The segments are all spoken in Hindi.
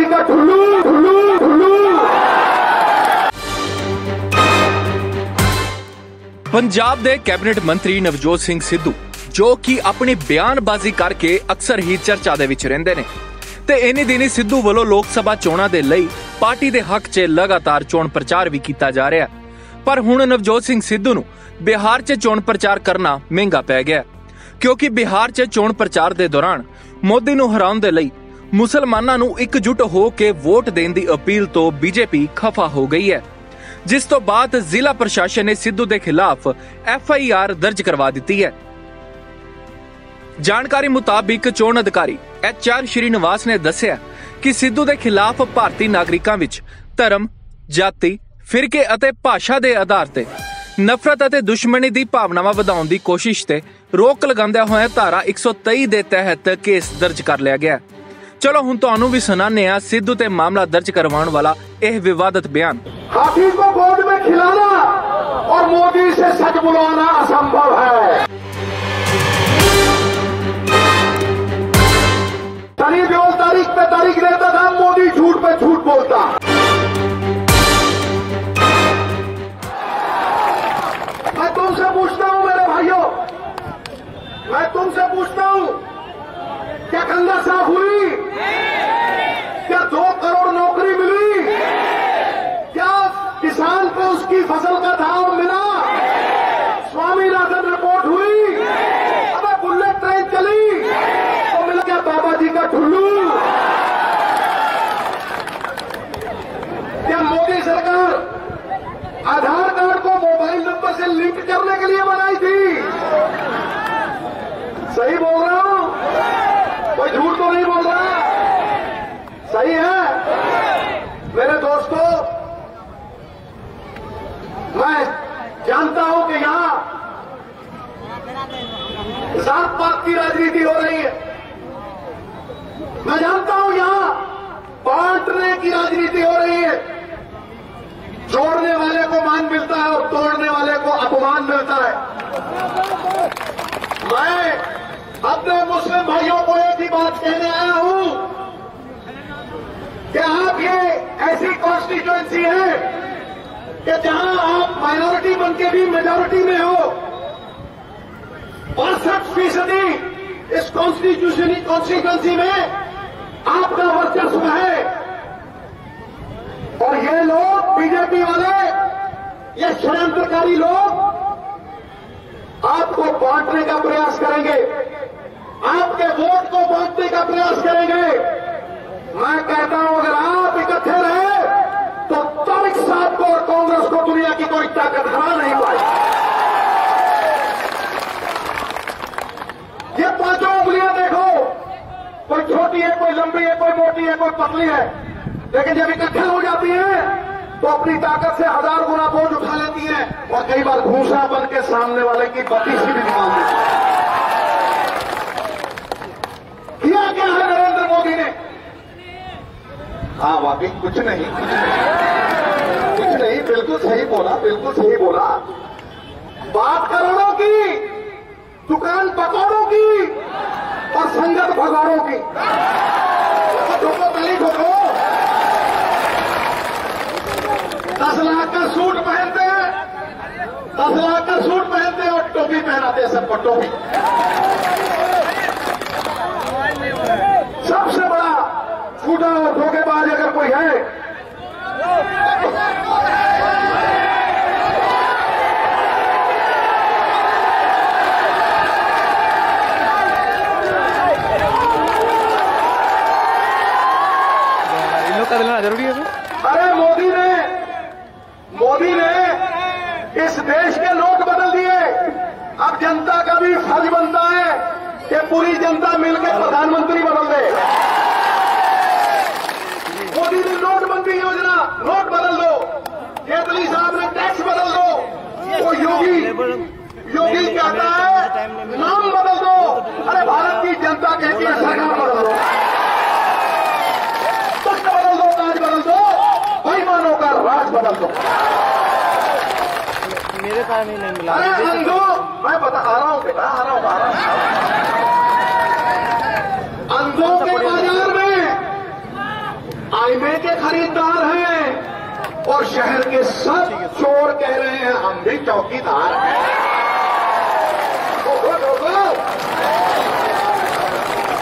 जी का ठुल्लू ठुल्लू ठुल्लू। पंजाब दे कैबिनेट मंत्री नवजोत सिंह सिद्धू जो कि अपनी बयानबाजी करके अक्सर ही चर्चा दे विच रहिंदे ने ते इन्हीं दिनी सिद्धू वालों लोक सभा चोणां दे लई पार्टी दे हक च लगातार चोण प्रचार भी कीता जा रहा है। पर हुण नवजोत सिंह सिद्धू नूं बिहार च चोण प्रचार करना महंगा पै गया क्योंकि बिहार च चोण प्रचार दे दौरान मोदी नूं हराउण दे लई मुसलमानां नूं एकजुट हो के वोट देण दी अपील तो बीजेपी खफा हो गई है, जिस तो बाद जिला प्रशासन ने सिद्धू के खिलाफ FIR दर्ज करवा दी है। जानकारी मुताबिक चोण अधिकारी HR श्रीनिवास ने दस्सिया कि सिद्धू के खिलाफ भारतीय नागरिकों विच धर्म, जाति, फिरके अते भाषा के आधार ते नफरत अते दुश्मनी की भावनावां वधाउण दी कोशिश ते रोक लगांदे होए धारा 123 के तहत केस दर्ज कर लिया गया। चलो हुण तुहानूं भी सुनाने आ सिद्धू ते मामला दर्ज करवाउण वाला यह विवादित बयान। हाथी को गोद में खिलाना और मोदी से सच बुलवाना असंभव है। सनी देओल तारीख पे तारीख देता था, मोदी झूठ पे झूठ बोलता। मैं तुमसे पूछता हूं मेरे भाइयों, मैं तुमसे पूछता हूं, क्या गंगा साफ हुई? क्या 2 करोड़ नौकरी मिली? क्या किसान को उसकी फसल का दाम मिला? स्वामीनाथन रिपोर्ट हुई? अबे बुलेट ट्रेन चली तो मिला क्या बाबा जी का ठुल्लू? क्या मोदी सरकार आधार कार्ड को मोबाइल नंबर से लिंक करने के लिए बनाई थी? सही बोल रहा हूं, कोई झूठ तो नहीं बोल रहा, सही है मेरे दोस्तों। मैं जानता हूं कि यहां जात पात की राजनीति हो रही है, मैं जानता हूं यहां बांटने की राजनीति हो रही है। जोड़ने वाले को मान मिलता है और तोड़ने वाले को अपमान मिलता है। मैं अपने मुस्लिम भाइयों को एक ही बात कहने आया हूं कि आप ये ऐसी कॉन्स्टिट्यूएंसी है कि जहां आप माइनॉरिटी बन के भी मेजॉरिटी में हो। 62% इस कॉन्स्टिट्यूएंसी में आपका वर्चस्व है और ये लोग बीजेपी वाले, ये षड्यंत्रकारी लोग आपको बांटने का प्रयास करेंगे, आपके वोट को बांटने का प्रयास करेंगे। मैं कहता हूं अगर आप इकट्ठे रहे तो तमिक साहब को और कांग्रेस को दुनिया की कोई ताकत हरा नहीं पाई। ये 5 उंगलियां देखो, कोई छोटी है, कोई लंबी है, कोई मोटी है, कोई पतली है, लेकिन जब इकट्ठे हो जाती हैं तो अपनी ताकत से 1000 गुना बोझ उठा लेती हैं और कई बार घूसा बन के सामने वाले की बत्तीसी भी निकाल देती है। किया क्या है नरेंद्र मोदी ने? हाँ वाकई कुछ नहीं, बिल्कुल सही बोला, बिल्कुल सही बोला। बात करोड़ों की, दुकान पकौड़ों की और संगत भगौड़ों की। ठोको पहले ठोको। 10 लाख का सूट पहनते हैं, 10 लाख का सूट पहनते हैं और टोपी पहनाते हैं सबको टोपी। सबसे बड़ा झूठा और धोखेबाज अगर कोई है जरूरी है। अरे मोदी ने इस देश के लोग बदल दिए। अब जनता का भी फर्ज बनता है कि पूरी जनता मिलकर प्रधानमंत्री बदल दे। मोदी ने नोटबंदी योजना, नोट बदल दो। जेटली साहब ने टैक्स बदल दो। वो योगी कहता है नाम बदल दो। अरे भारत की जनता कहती है सरकार बदल दो, तख्त बदल दो, ताज बदल दो, बेईमानों का राज बदल दो। मेरे पास नहीं मिला। अरे अंधो, मैं बता आ रहा हूं बेटा, आ रहा हूं। अंधों के बाजार में खरीदार हैं और शहर के सब चोर कह रहे हैं हम भी चौकीदार हैं।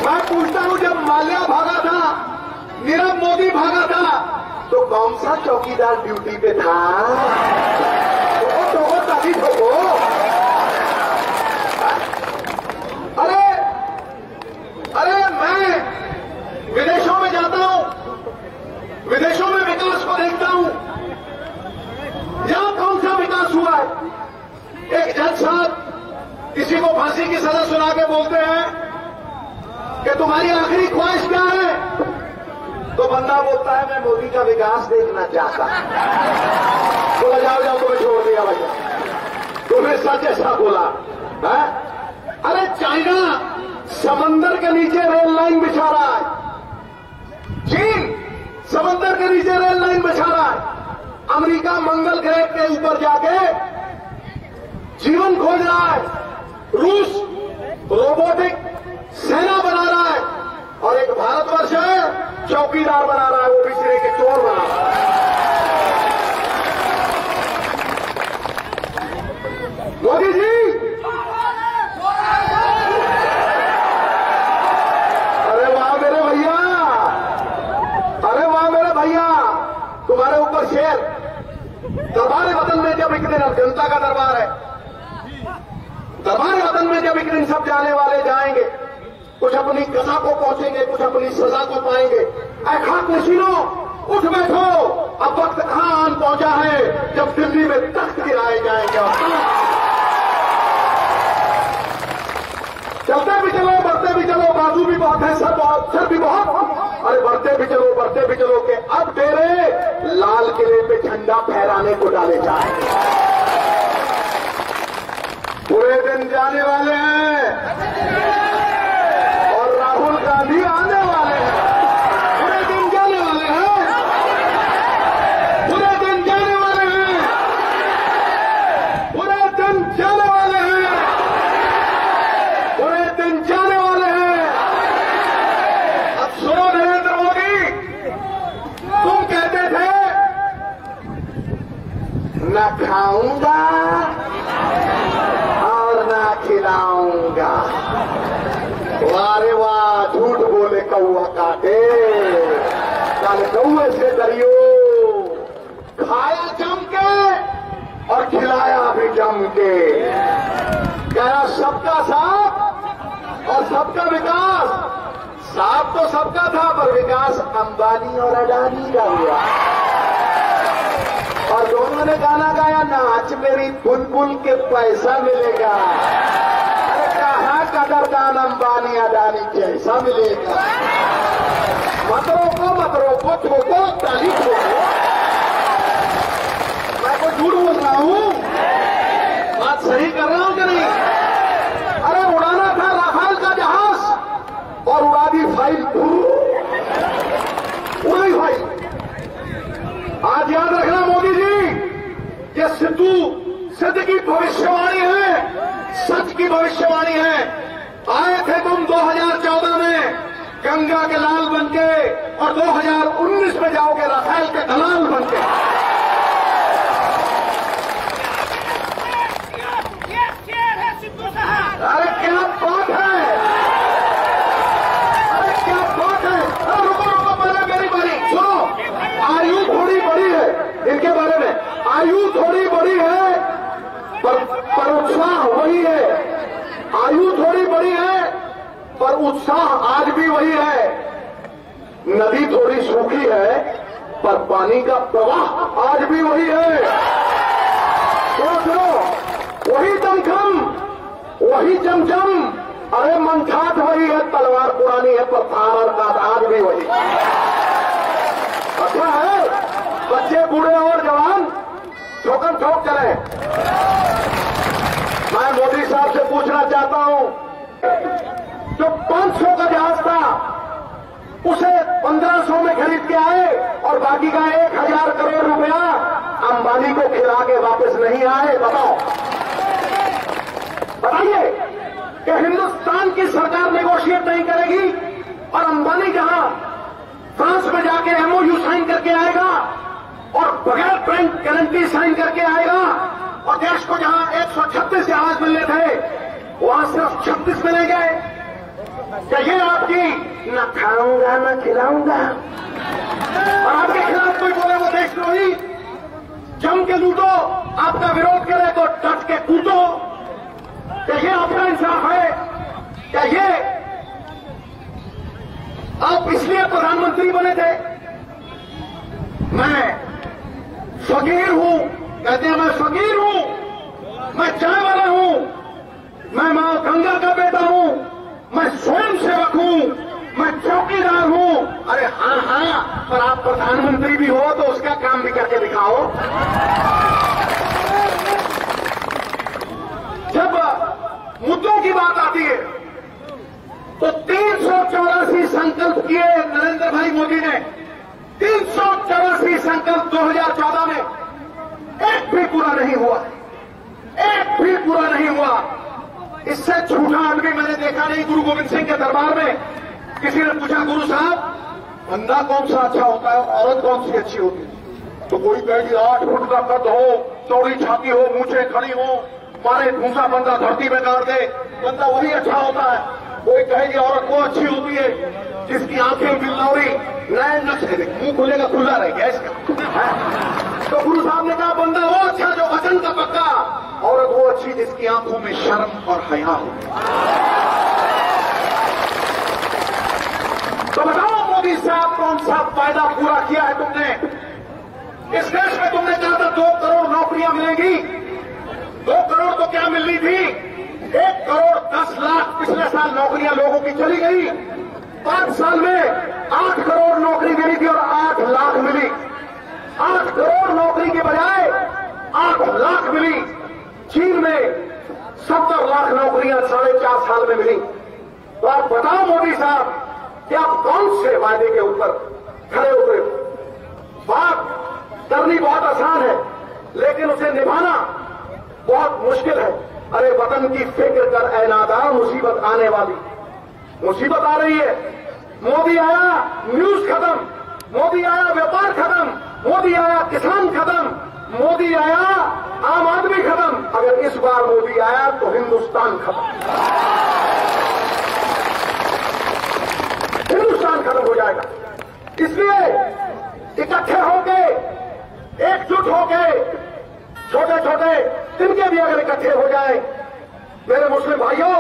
मैं पूछता हूं, जब माल्या भागा था, नीरव मोदी भागा था, तो कौन सा चौकीदार ड्यूटी पे था? तो तभी ठोको। अरे मैं विदेशों में जाता हूं, विदेशों में विकास को देखता हूं। यहां कौन सा विकास हुआ है? एक जज साहब किसी को फांसी की सजा सुना के बोलते हैं कि तुम्हारी आखिरी ख्वाहिश क्या है? तो बंदा बोलता है, मैं मोदी का विकास देखना चाहता हूं। बोला जाओ जाओ, तुम्हें छोड़ दिया भैया, तुम्हें सच ऐसा बोला है? अरे चाइना समंदर के नीचे रेल लाइन बिछा रहा है, चीन समंदर के नीचे रेल लाइन बिछा रहा है, अमेरिका मंगल ग्रह के ऊपर जाके जीवन खोज रहा है, रूस रोबोटिक सेना बना रहा है, और एक भारतवर्ष है चौकीदार बना रहा है, वो पिछड़े के चोर बना रहा है। मोदी जी, अरे वाह मेरे भैया, अरे वाह मेरे भैया, तुम्हारे ऊपर शेर। दरबार वतन में जब एक दिन, अब जनता का दरबार है, दरबार वतन में जब एक दिन सब जाने वाले जाएंगे, कुछ अपनी कथा को पहुंचेंगे, कुछ अपनी सजा को पाएंगे। ऐ खाक नशीनों, उठ बैठो, अब वक्त कहां आन पहुंचा है जब दिल्ली में तख्त गिराए जाएंगे। चलते भी चलो, बढ़ते भी चलो, बाजू भी बहुत है, सर भी बहुत। अरे बढ़ते भी चलो के अब डेरे लाल किले पे झंडा फहराने को डाले जाएंगे। पूरे दिन जाने वाले हैं और राहुल गांधी आने वाले हैं। पूरे दिन जाने वाले हैं, पूरे दिन जाने वाले हैं, पूरे दिन जाने वाले हैं, पूरे दिन जाने वाले हैं। अब सुनो नरेंद्र मोदी, तुम कहते थे न खाऊंगा और न खिलाऊंगा। वाह रे वाह, झूठ बोले कौआ काटे, कल कौए से डरियो, खाया जम के और खिलाया भी जम के। कहा सबका साथ और सबका विकास। साथ तो सबका था, पर विकास अंबानी और अडानी का हुआ। और दोनों ने गाना गाया, नाच मेरी बुलबुल के पैसा मिलेगा। अरे कहाँ कदरदान अंबानी अडानी जैसा मिलेगा। मत रोको, ठोको, ताली ठोको। मैं कोई झूठ बोल रहा हूं? बात सही कर रहा हूं कि नहीं? अरे उड़ाना था राफेल का जहाज और उड़ा दी फाइल, उड़ी फाइल। आज याद रखना मोदी जी, ये सिद्ध की भविष्यवाणी है, सच की भविष्यवाणी है। आए थे तुम 2014 में गंगा के लाल बनके और 2019 में जाओगे राफेल के दलाल बनके। अरे क्या बात है, अरे क्या बात है। अरे रुको, पहले मेरी बारी सुनो। आयु थोड़ी बड़ी है, इनके बारे में आयु थोड़ी बड़ी है, पर उत्साह वही है। आयु थोड़ी बड़ी है, पर उत्साह आज भी वही है। नदी थोड़ी सूखी है, पर पानी का प्रवाह आज भी वही है। सुनो, वही दमखम, वही चमचम। अरे मंठाट वही है, तलवार पुरानी है, पर थार और काट आज भी वही। अच्छा है, बच्चे बूढ़े और जवान ठोकम ठोक चले। मैं मोदी साहब से पूछना चाहता हूं, जो 500 का जहाज था उसे 1500 में खरीद के आए और बाकी का 1000 करोड़ रुपया अंबानी को खिला के वापस नहीं आए। बताइए कि हिंदुस्तान की सरकार नेगोशिएट नहीं करेगी और अंबानी जहां फ्रांस में जाके MOU साइन करके आएगा और बगैर बैंक गारंटी साइन करके आएगा और देश को जहां 136 जहाज मिलने थे वहां सिर्फ 36 मिलेंगे। क्या ये आपकी न खाऊंगा न खिलाऊंगा और आपके खिलाफ कोई बोले वो देशद्रोही, जम के लूटो, आपका विरोध करे तो डट के कूटो। क्या ये आपका इंसाफ है? क्या ये आप इसलिए प्रधानमंत्री बने थे? मैं फकीर हूं, कहते हैं मैं फकीर हूं, मैं चाय वाला हूं, मैं मां गंगा का बेटा हूं, मैं स्वयं सेवक हूं, मैं चौकीदार हूं। अरे हाँ, पर आप प्रधानमंत्री भी हो तो उसका काम भी करके दिखाओ। जब मुद्दों की बात आती है तो 384 संकल्प किए नरेंद्र भाई मोदी ने। 384 संकल्प 2014 में, एक भी पूरा नहीं हुआ, एक भी पूरा नहीं हुआ। इससे झूठा आदमी मैंने देखा नहीं। गुरु गोविंद सिंह के दरबार में किसी ने पूछा, गुरु साहब बंदा कौन सा अच्छा होता है और औरत कौन सी अच्छी होती है? तो कोई कहेगी 8 फुट का कद हो, चौड़ी छाती हो, मूछें खड़ी हो, मारे दूसरा बंदा धरती में गाड़ दे, बंदा वही अच्छा होता है। कोई कहेगी औरत वो अच्छी होती है जिसकी आंखें बिल्लौरी, नए नक्शे, मुंह खुलेगा खुला रहेगा इसका। तो गुरु साहब ने कहा बंदा वो अच्छा जो वचन का पक्का, औरत वो अच्छी जिसकी आंखों में शर्म और हया हो। तो बताओ मोदी साहब कौन सा फायदा पूरा किया है तुमने? इस देश में तुमने कहा था 2 करोड़ नौकरियां मिलेंगी। 2 करोड़ तो क्या मिलनी थी, 1 करोड़ 10 लाख पिछले साल नौकरियां लोगों की चली गई। 5 साल में 8 करोड़ नौकरी मिली थी और 8 लाख मिली। 8 करोड़ नौकरी के बजाय 8 लाख मिली। चीन में 70 लाख नौकरियां 4.5 साल में मिली। तो आप बताओ मोदी साहब कि आप कौन से वायदे के ऊपर खड़े उतरे? बात करनी बहुत आसान है लेकिन उसे निभाना बहुत मुश्किल है। अरे वतन की फिक्र कर ऐ नादान, मुसीबत आने वाली, मुसीबत आ रही है। मोदी आया न्यूज खत्म, मोदी आया व्यापार खत्म, मोदी आया किसान खत्म, मोदी आया आम आदमी खत्म। अगर इस बार मोदी आया तो हिंदुस्तान खत्म, हिंदुस्तान खत्म हो जाएगा। इसलिए इकट्ठे होके, एकजुट होके, छोटे छोटे तिनके भी अगर इकट्ठे हो जाए मेरे मुस्लिम भाइयों,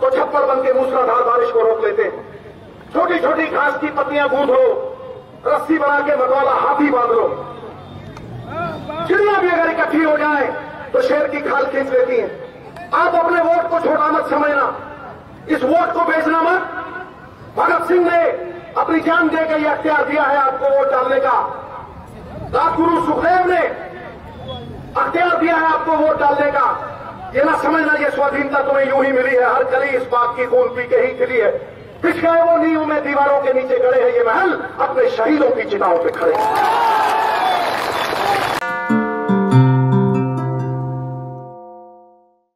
तो छप्पड़ बन के मूसलाधार बारिश को रोक लेते। छोटी छोटी घास की पत्तियां गूंथ लो, रस्सी बना के मतवाला हाथी बांध लो। चिड़िया भी अगर इकट्ठी हो जाए तो शेर की खाल खींच लेती हैं। आप अपने वोट को छोटा मत समझना, इस वोट को बेचना मत। भगत सिंह ने अपनी जान देकर यह अख्तियार दिया है आपको वोट डालने का। राजगुरु सुखदेव ने अख्तियार दिया है आपको वोट डालने का। ये ना समझना ये स्वाधीनता तुम्हें यूं ही मिली है, हर कली इस बात की खून पी के ही खिली है। पिछ गए वो नींव में, दीवारों के नीचे गड़े हैं ये महल, अपने शहीदों की चिताओं पे खड़े हैं।